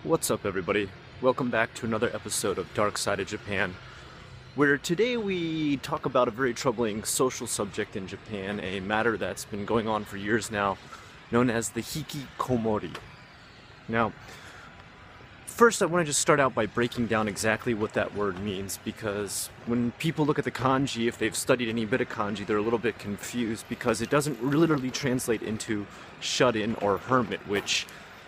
What's up, everybody? Welcome back to another episode of Dark Side of Japan, where today we talk about a very troubling social subject in Japan, a matter that's been going on for years now, known as the Hikikomori. Now, first I want to just start out by breaking down exactly what that word means, because when people look at the kanji, if they've studied any bit of kanji, they're a little bit confused because it doesn't literally translate into shut-in or hermit, which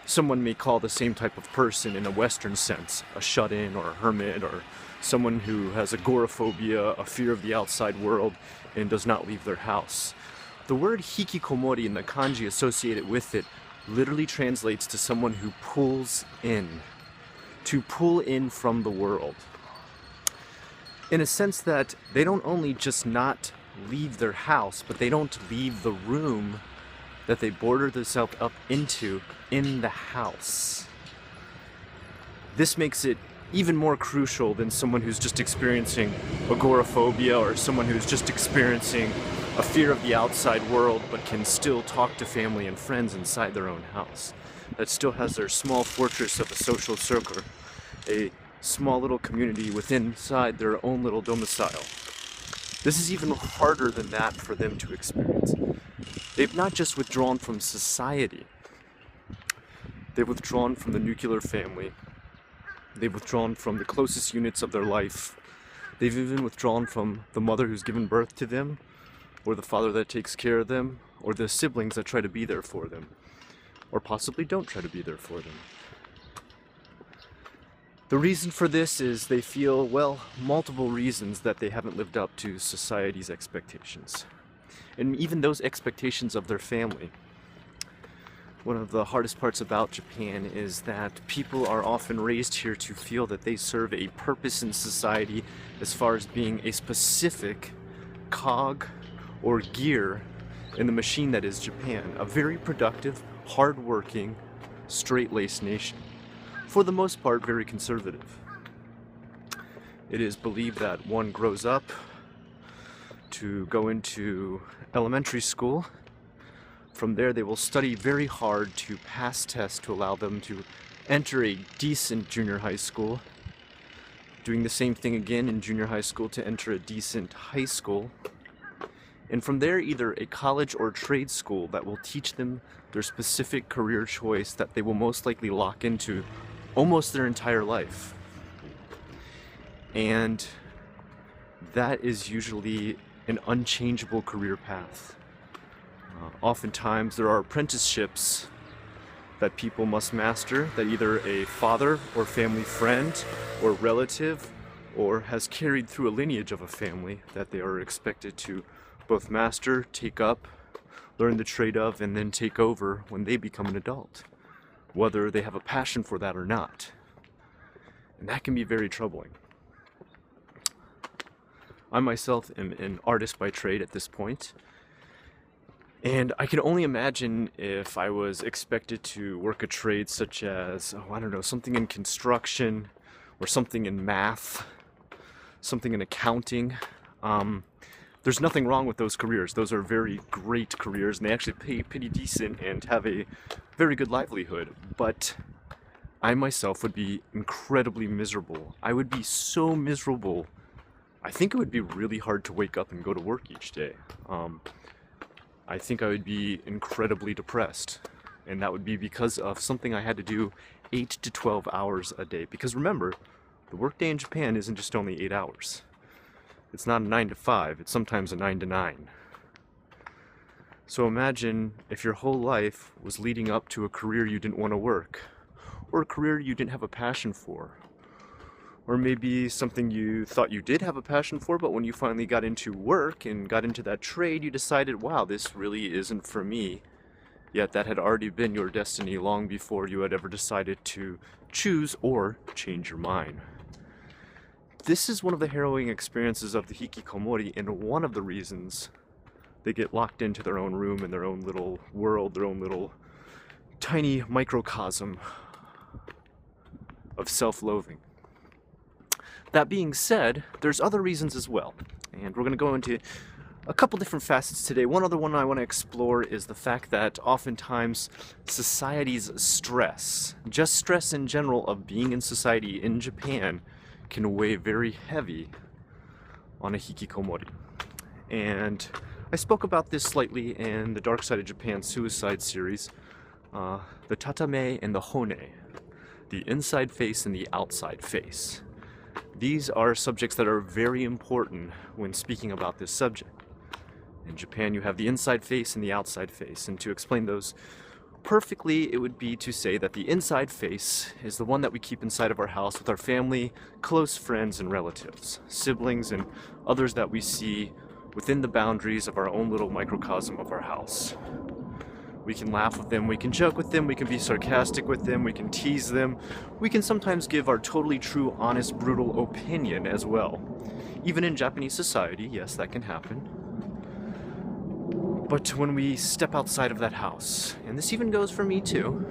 someone may call the same type of person in a Western sense, a shut-in or a hermit, or someone who has agoraphobia, a fear of the outside world, and does not leave their house. The word hikikomori and the kanji associated with it literally translates to someone who pulls in, to pull in from the world. In a sense that they don't only just not leave their house, but they don't leave the room that they border themselves up into in the house. This makes it even more crucial than someone who's just experiencing agoraphobia or someone who's just experiencing a fear of the outside world but can still talk to family and friends inside their own house. That still has their small fortress of a social circle, a small little community within inside their own little domicile. This is even harder than that for them to experience. They've not just withdrawn from society, they've withdrawn from the nuclear family, they've withdrawn from the closest units of their life, they've even withdrawn from the mother who's given birth to them, or the father that takes care of them, or the siblings that try to be there for them, or possibly don't try to be there for them. The reason for this is they feel, well, multiple reasons that they haven't lived up to society's expectations. And even those expectations of their family. One of the hardest parts about Japan is that people are often raised here to feel that they serve a purpose in society as far as being a specific cog or gear in the machine that is Japan. A very productive, hard-working, straight-laced nation. For the most part, very conservative. It is believed that one grows up to go into elementary school. From there they will study very hard to pass tests to allow them to enter a decent junior high school, doing the same thing again in junior high school to enter a decent high school, and from there either a college or trade school that will teach them their specific career choice that they will most likely lock into almost their entire life. And that is usually an unchangeable career path. Oftentimes there are apprenticeships that people must master that either a father or family friend or relative or has carried through a lineage of a family that they are expected to both master, take up, learn the trade of, and then take over when they become an adult, whether they have a passion for that or not. And that can be very troubling. I myself am an artist by trade at this point, and I can only imagine if I was expected to work a trade such as, something in construction, or something in math, something in accounting. There's nothing wrong with those careers. Those are very great careers, and they actually pay pretty decent and have a very good livelihood. But I myself would be incredibly miserable. I would be so miserable. I think it would be really hard to wake up and go to work each day. I think I would be incredibly depressed, and that would be because of something I had to do 8 to 12 hours a day. Because remember, the workday in Japan isn't just only 8 hours. It's not a 9 to 5, it's sometimes a 9 to 9. So imagine if your whole life was leading up to a career you didn't want to work, or a career you didn't have a passion for. Or maybe something you thought you did have a passion for, but when you finally got into work and got into that trade, you decided, wow, this really isn't for me. Yet that had already been your destiny long before you had ever decided to choose or change your mind. This is one of the harrowing experiences of the Hikikomori, and one of the reasons they get locked into their own room in their own little world, their own little tiny microcosm of self-loathing. That being said, there's other reasons as well, and we're going to go into a couple different facets today. One other one I want to explore is the fact that oftentimes society's stress, just stress in general of being in society in Japan, can weigh very heavy on a hikikomori. And I spoke about this slightly in the Dark Side of Japan Suicide series, the tatame and the hone, the inside face and the outside face. These are subjects that are very important when speaking about this subject. In Japan, you have the inside face and the outside face, and to explain those perfectly, it would be to say that the inside face is the one that we keep inside of our house with our family, close friends, and relatives, siblings, and others that we see within the boundaries of our own little microcosm of our house. We can laugh with them, we can joke with them, we can be sarcastic with them, we can tease them, we can sometimes give our totally true, honest, brutal opinion as well. Even in Japanese society, yes, that can happen. But when we step outside of that house, and this even goes for me too,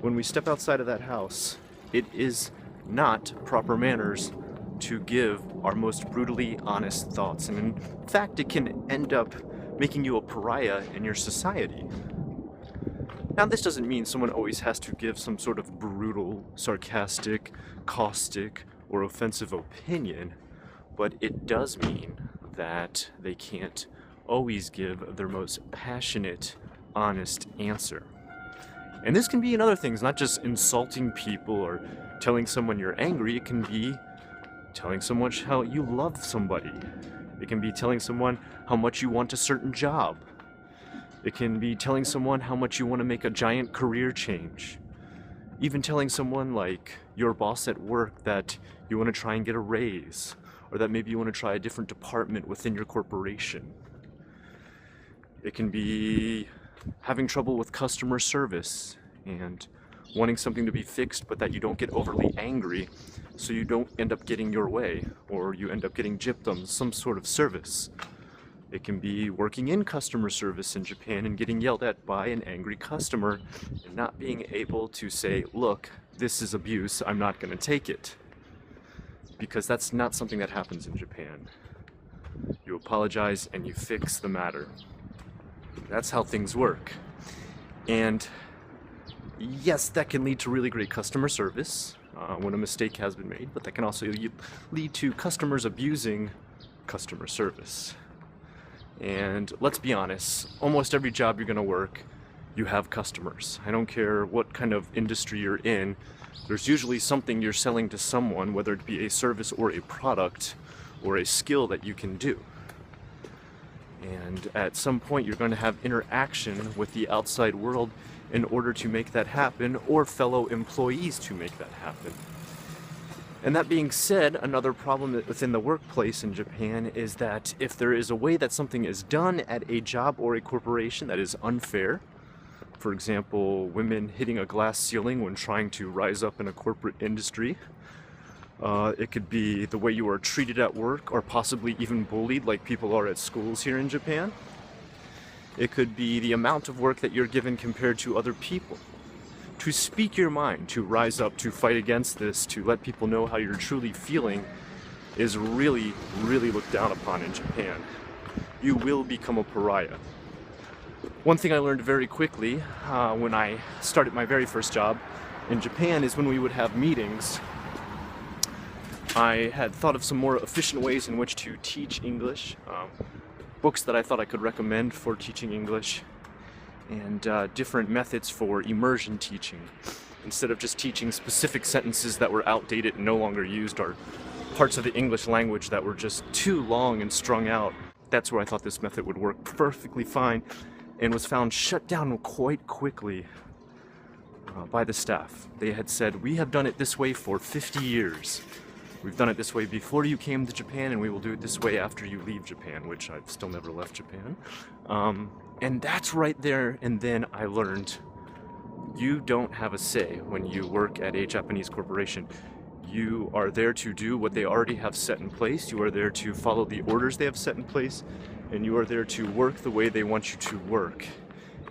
when we step outside of that house, it is not proper manners to give our most brutally honest thoughts. And in fact, it can end up making you a pariah in your society. Now, this doesn't mean someone always has to give some sort of brutal, sarcastic, caustic, or offensive opinion, but it does mean that they can't always give their most passionate, honest answer. And this can be in other things, not just insulting people or telling someone you're angry. It can be telling someone how you love somebody. It can be telling someone how much you want a certain job. It can be telling someone how much you want to make a giant career change. Even telling someone, like your boss at work, that you want to try and get a raise, or that maybe you want to try a different department within your corporation. It can be having trouble with customer service and wanting something to be fixed, but that you don't get overly angry so you don't end up getting your way, or you end up getting gypped on some sort of service. It can be working in customer service in Japan and getting yelled at by an angry customer and not being able to say, look, this is abuse, I'm not going to take it. Because that's not something that happens in Japan. You apologize and you fix the matter. That's how things work. And yes, that can lead to really great customer service when a mistake has been made, but that can also lead to customers abusing customer service. And let's be honest, almost every job you're going to work, you have customers. I don't care what kind of industry you're in, there's usually something you're selling to someone, whether it be a service or a product or a skill that you can do. And at some point you're going to have interaction with the outside world in order to make that happen, or fellow employees to make that happen. And that being said, another problem within the workplace in Japan is that if there is a way that something is done at a job or a corporation that is unfair, for example, women hitting a glass ceiling when trying to rise up in a corporate industry, it could be the way you are treated at work, or possibly even bullied like people are at schools here in Japan. It could be the amount of work that you're given compared to other people. To speak your mind, to rise up, to fight against this, to let people know how you're truly feeling is really, really looked down upon in Japan. You will become a pariah. One thing I learned very quickly when I started my very first job in Japan is when we would have meetings, I had thought of some more efficient ways in which to teach English, books that I thought I could recommend for teaching English, and different methods for immersion teaching. Instead of just teaching specific sentences that were outdated and no longer used, or parts of the English language that were just too long and strung out, that's where I thought this method would work perfectly fine, and was found shut down quite quickly by the staff. They had said, we have done it this way for 50 years. We've done it this way before you came to Japan, and we will do it this way after you leave Japan, which I've still never left Japan. And that's right there, and then I learned you don't have a say when you work at a Japanese corporation. You are there to do what they already have set in place. You are there to follow the orders they have set in place, and you are there to work the way they want you to work.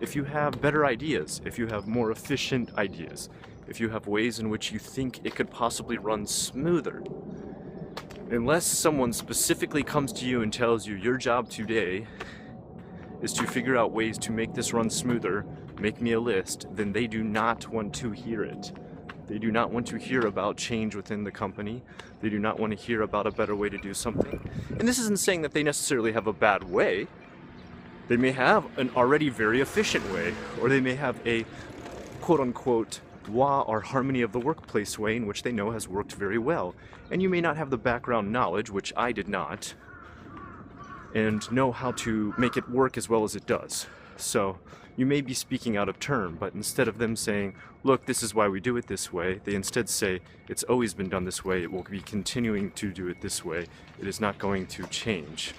If you have better ideas, if you have more efficient ideas, if you have ways in which you think it could possibly run smoother, Unless someone specifically comes to you and tells you your job today is to figure out ways to make this run smoother, make me a list, then they do not want to hear it. They do not want to hear about change within the company. They do not want to hear about a better way to do something. And this isn't saying that they necessarily have a bad way. They may have an already very efficient way, or they may have a quote-unquote wa or harmony of the workplace way in which they know has worked very well. And you may not have the background knowledge, which I did not, and know how to make it work as well as it does. So you may be speaking out of turn, but instead of them saying, look, this is why we do it this way, they instead say, it's always been done this way, it will be continuing to do it this way, it is not going to change.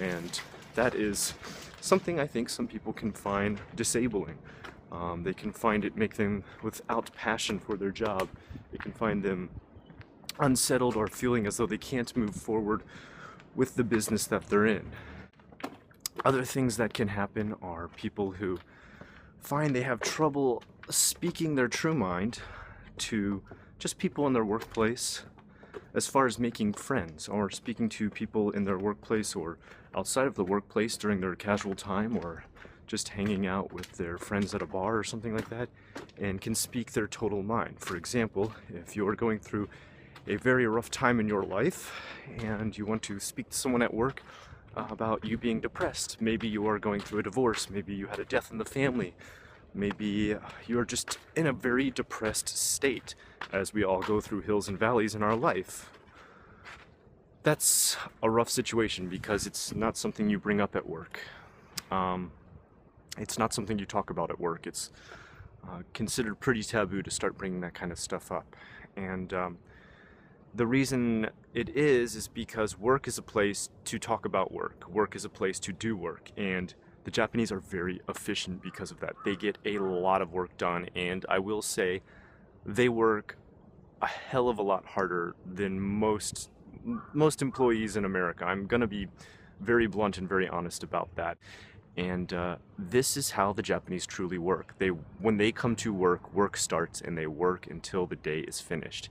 And that is something I think some people can find disabling. They can find it make them without passion for their job. It can find them unsettled or feeling as though they can't move forward with the business that they're in. Other things that can happen are people who find they have trouble speaking their true mind to just people in their workplace, as far as making friends or speaking to people in their workplace or outside of the workplace during their casual time, or just hanging out with their friends at a bar or something like that, and can speak their total mind. For example, if you're going through a very rough time in your life and you want to speak to someone at work about you being depressed, maybe you are going through a divorce, maybe you had a death in the family, maybe you're just in a very depressed state, as we all go through hills and valleys in our life. That's a rough situation because it's not something you bring up at work. It's not something you talk about at work. It's considered pretty taboo to start bringing that kind of stuff up. And the reason it is because work is a place to talk about work. Work is a place to do work. And the Japanese are very efficient because of that. They get a lot of work done. And I will say they work a hell of a lot harder than most employees in America. I'm going to be very blunt and very honest about that. And this is how the Japanese truly work. When they come to work, work starts and they work until the day is finished.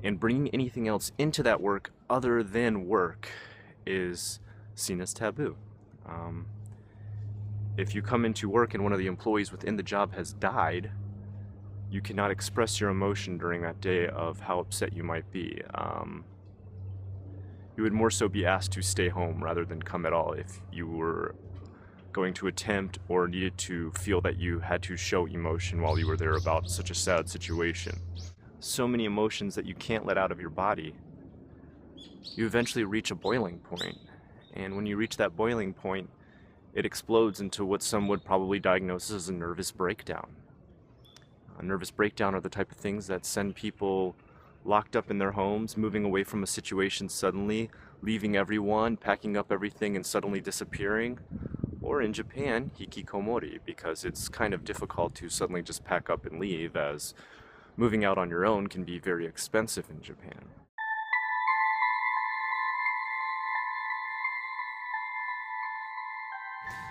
And bringing anything else into that work other than work is seen as taboo. If you come into work and one of the employees within the job has died, you cannot express your emotion during that day of how upset you might be. You would more so be asked to stay home rather than come at all if you were going to attempt or needed to feel that you had to show emotion while you were there about such a sad situation. So many emotions that you can't let out of your body. You eventually reach a boiling point, and when you reach that boiling point, it explodes into what some would probably diagnose as a nervous breakdown. A nervous breakdown are the type of things that send people locked up in their homes, moving away from a situation suddenly, leaving everyone, packing up everything and suddenly disappearing. Or in Japan, Hikkikomori, because it's kind of difficult to suddenly just pack up and leave, as moving out on your own can be very expensive in Japan.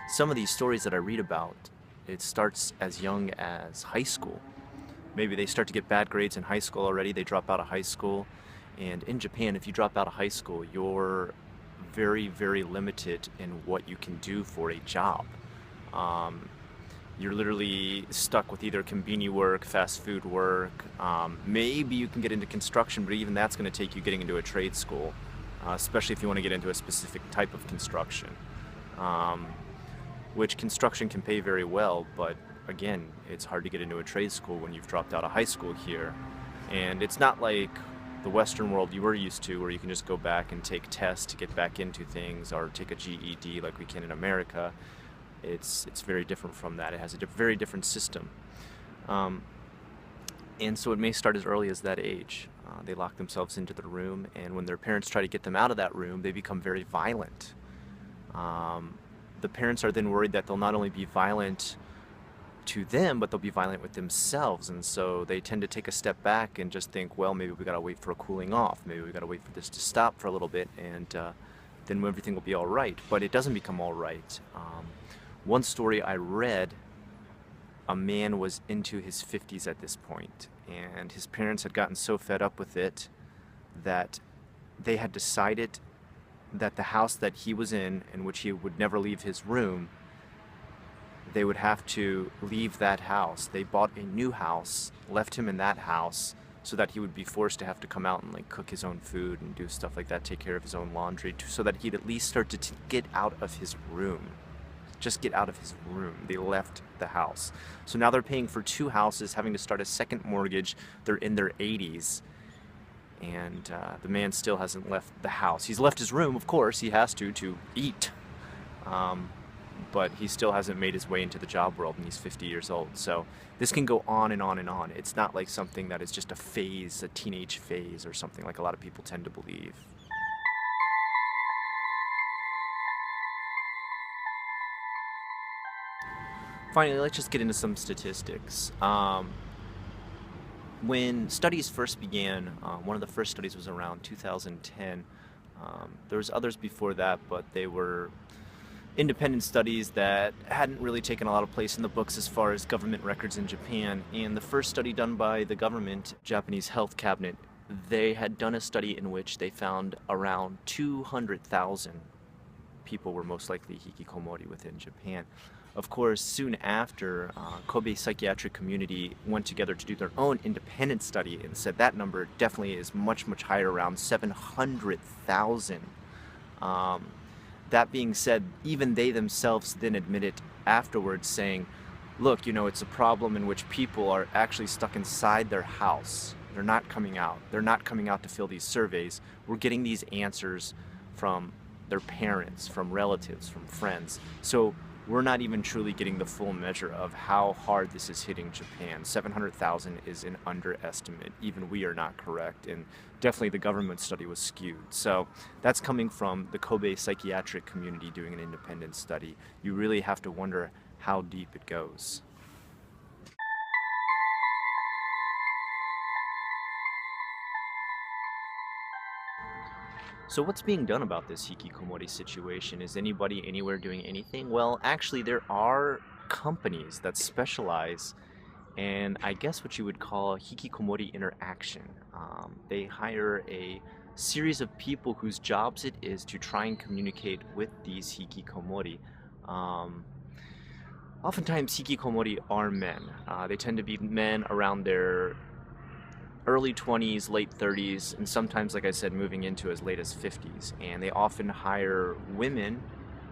Some of these stories that I read about, it starts as young as high school. Maybe they start to get bad grades in high school already, they drop out of high school. And in Japan, if you drop out of high school, you're very, very limited in what you can do for a job. You're literally stuck with either convenience work, fast food work. Maybe you can get into construction, but even that's going to take you getting into a trade school, especially if you want to get into a specific type of construction. Which construction can pay very well, but again, it's hard to get into a trade school when you've dropped out of high school here. And it's not like the Western world you were used to, where you can just go back and take tests to get back into things, or take a GED like we can in America. It's very different from that. It has a very different system. And so it may start as early as that age. They lock themselves into the room, and when their parents try to get them out of that room, they become very violent. The parents are then worried that they'll not only be violent to them, but they'll be violent with themselves, and so they tend to take a step back and just think, well, maybe we gotta wait for a cooling off, maybe we gotta wait for this to stop for a little bit, and then everything will be all right. But it doesn't become all right. One story I read, a man was into his 50s at this point, and his parents had gotten so fed up with it that they had decided that the house that he was in which he would never leave his room, they would have to leave that house. They bought a new house, left him in that house, so that he would be forced to have to come out and like cook his own food and do stuff like that, take care of his own laundry, so that he'd at least start to get out of his room. Just get out of his room. They left the house. So now they're paying for 2 houses, having to start a second mortgage. They're in their 80s. And the man still hasn't left the house. He's left his room, of course. He has to eat. But he still hasn't made his way into the job world, and he's 50 years old. So this can go on and on and on. It's not like something that is just a phase, a teenage phase or something like a lot of people tend to believe. Finally, let's just get into some statistics. When studies first began, one of the first studies was around 2010. There was others before that, but they were independent studies that hadn't really taken a lot of place in the books as far as government records in Japan. And the first study done by the government, Japanese Health Cabinet, they had done a study in which they found around 200,000 people were most likely hikikomori within Japan. Of course, soon after, Kobe psychiatric community went together to do their own independent study and said that number definitely is much, much higher, around 700,000. That being said, even they themselves then admitted afterwards, saying, look, it's a problem in which people are actually stuck inside their house. They're not coming out. They're not coming out to fill these surveys. We're getting these answers from their parents, from relatives, from friends. So we're not even truly getting the full measure of how hard this is hitting Japan. 700,000 is an underestimate. Even we are not correct, and definitely the government study was skewed. So that's coming from the Kobe psychiatric community doing an independent study. You really have to wonder how deep it goes. So what's being done about this hikikomori situation? Is anybody anywhere doing anything? Well, actually there are companies that specialize in, I guess, what you would call hikikomori interaction. They hire a series of people whose jobs it is to try and communicate with these hikikomori. Oftentimes hikikomori are men. They tend to be men around their early 20s, late 30s, and sometimes, like I said, moving into as late as 50s. And they often hire women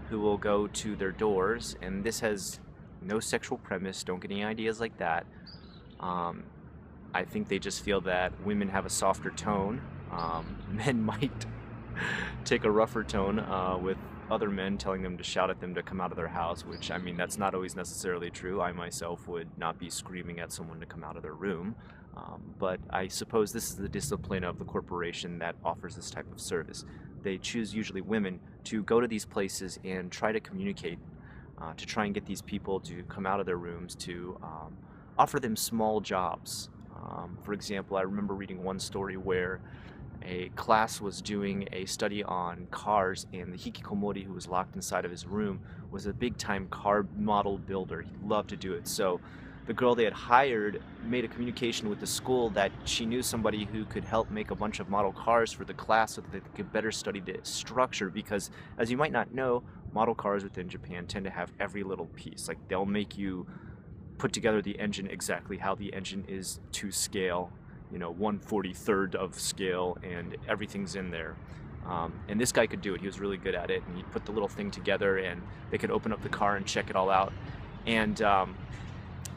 who will go to their doors, and this has no sexual premise. Don't get any ideas like that. I think they just feel that women have a softer tone. Men might take a rougher tone with other men telling them to shout at them to come out of their house, which, I mean, that's not always necessarily true. I myself would not be screaming at someone to come out of their room. But I suppose this is the discipline of the corporation that offers this type of service. They choose usually women to go to these places and try to communicate, to try and get these people to come out of their rooms, to offer them small jobs. For example, I remember reading one story where a class was doing a study on cars, and the hikikomori who was locked inside of his room was a big-time car model builder. He loved to do it. So the girl they had hired made a communication with the school that she knew somebody who could help make a bunch of model cars for the class so that they could better study the structure, because, as you might not know, model cars within Japan tend to have every little piece. Like, they'll make you put together the engine exactly how the engine is to scale, 1/43 of scale, and everything's in there. And this guy could do it. He was really good at it, and he'd put the little thing together, and they could open up the car and check it all out. And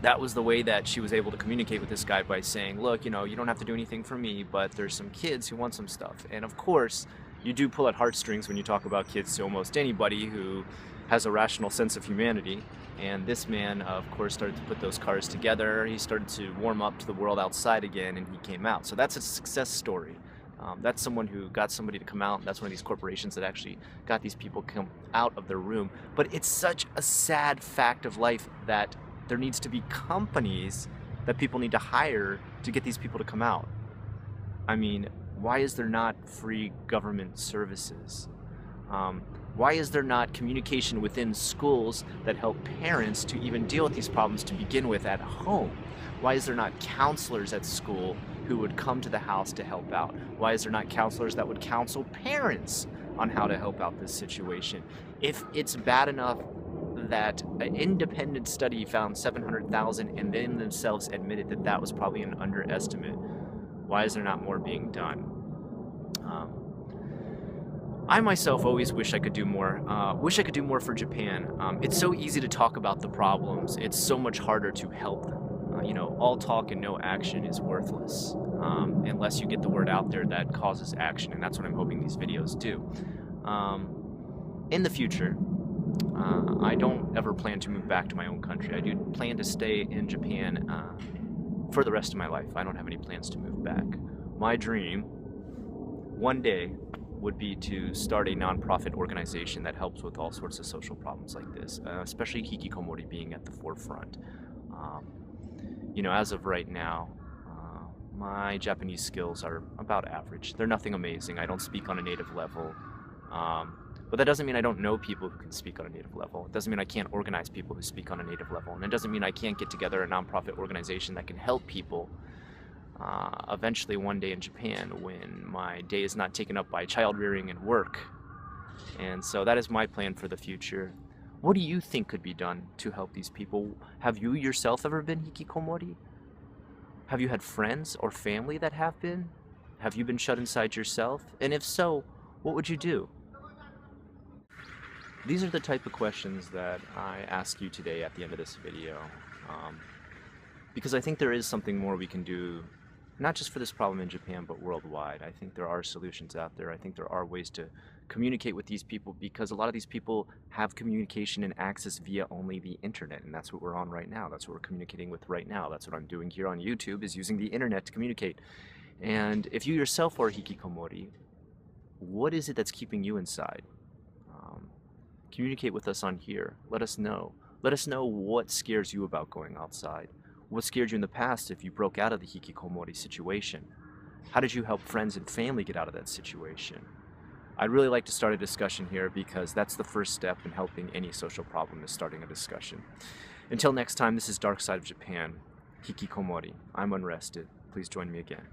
that was the way that she was able to communicate with this guy, by saying, look, you don't have to do anything for me, but there's some kids who want some stuff. And of course, you do pull at heartstrings when you talk about kids to almost anybody who has a rational sense of humanity. And this man, of course, started to put those cars together. He started to warm up to the world outside again, and he came out. So that's a success story. That's someone who got somebody to come out. That's one of these corporations that actually got these people come out of their room. But it's such a sad fact of life that there needs to be companies that people need to hire to get these people to come out. I mean, why is there not free government services? Why is there not communication within schools that help parents to even deal with these problems to begin with at home? Why is there not counselors at school who would come to the house to help out? Why is there not counselors that would counsel parents on how to help out this situation? If it's bad enough that an independent study found 700,000 and then themselves admitted that that was probably an underestimate, why is there not more being done? I myself always wish I could do more. Wish I could do more for Japan. It's so easy to talk about the problems. It's so much harder to help them. All talk and no action is worthless unless you get the word out there that causes action, and that's what I'm hoping these videos do. In the future, I don't ever plan to move back to my own country. I do plan to stay in Japan for the rest of my life. I don't have any plans to move back. My dream, one day, would be to start a non-profit organization that helps with all sorts of social problems like this, especially Hikikomori being at the forefront. As of right now, my Japanese skills are about average. They're nothing amazing. I don't speak on a native level. But that doesn't mean I don't know people who can speak on a native level. It doesn't mean I can't organize people who speak on a native level. And it doesn't mean I can't get together a non-profit organization that can help people eventually one day in Japan when my day is not taken up by child rearing and work. And so that is my plan for the future. What do you think could be done to help these people? Have you yourself ever been hikikomori? Have you had friends or family that have been? Have you been shut inside yourself? And if so, what would you do? These are the type of questions that I ask you today at the end of this video, because I think there is something more we can do, not just for this problem in Japan, but worldwide. I think there are solutions out there. I think there are ways to communicate with these people, because a lot of these people have communication and access via only the internet, and that's what we're on right now. That's what we're communicating with right now. That's what I'm doing here on YouTube, is using the internet to communicate. And if you yourself are hikikomori, what is it that's keeping you inside? Communicate with us on here. Let us know. Let us know what scares you about going outside. What scared you in the past if you broke out of the hikikomori situation? How did you help friends and family get out of that situation? I'd really like to start a discussion here, because that's the first step in helping any social problem, is starting a discussion. Until next time, this is Dark Side of Japan, Hikikomori. I'm unrested. Please join me again.